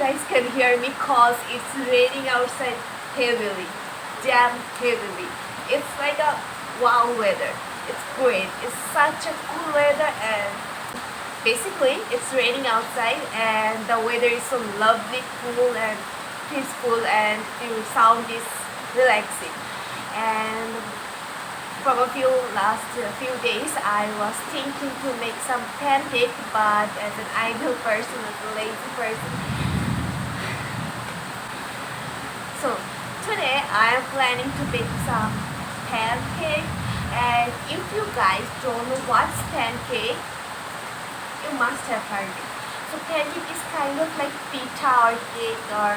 guys can hear me cause it's raining outside heavily, damn heavily. It's like a wow weather. It's great. It's such a cool weather, and basically it's raining outside and the weather is so lovely, cool and peaceful, and the sound is relaxing. And from a few days I was thinking to make some pancake, but as an idle person, as a lazy person, so today I am planning to bake some pancake. And if you guys don't know what's pancake, you must have heard it. So pancake is kind of like pita or cake, or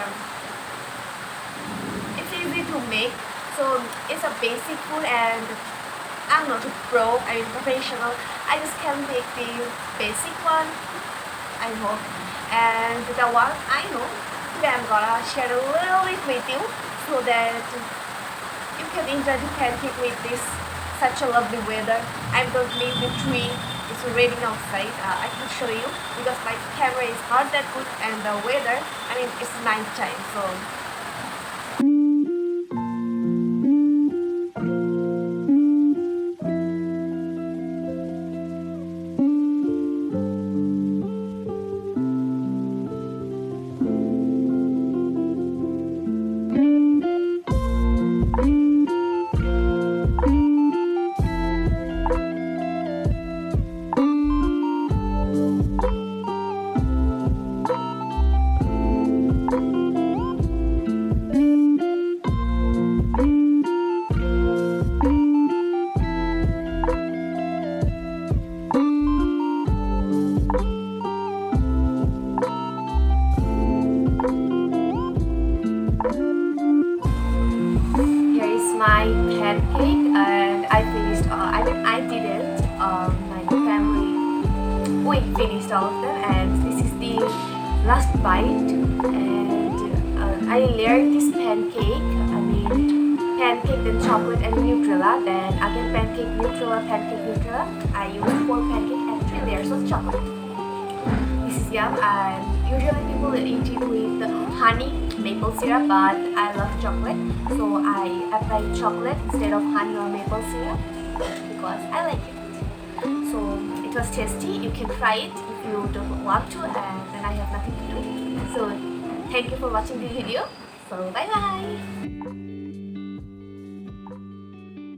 it's easy to make. So it's a basic food, and I'm not a professional. I just can make the basic one, I hope. And the one I know, today I'm gonna share a little bit with you so that you can enjoy the pancake with this such a lovely weather. I'm going to leave the tree. It's raining outside. I can show you because my camera is not that good, and the weather, it's night time, so my pancake, and I finished. I didn't. My family, we finished all of them, and this is the last bite. And I layered this pancake. Pancake, then chocolate and Nutella. Then again pancake, Nutella, pancake, Nutella. I used 4 pancake and 3 layers of chocolate. This is yum, and usually people eat it with honey, maple syrup, but I love chocolate, so I apply chocolate instead of honey or maple syrup because I like it. So it was tasty. You can try it if you don't want to, and then I have nothing to do. So thank you for watching the video. So bye bye.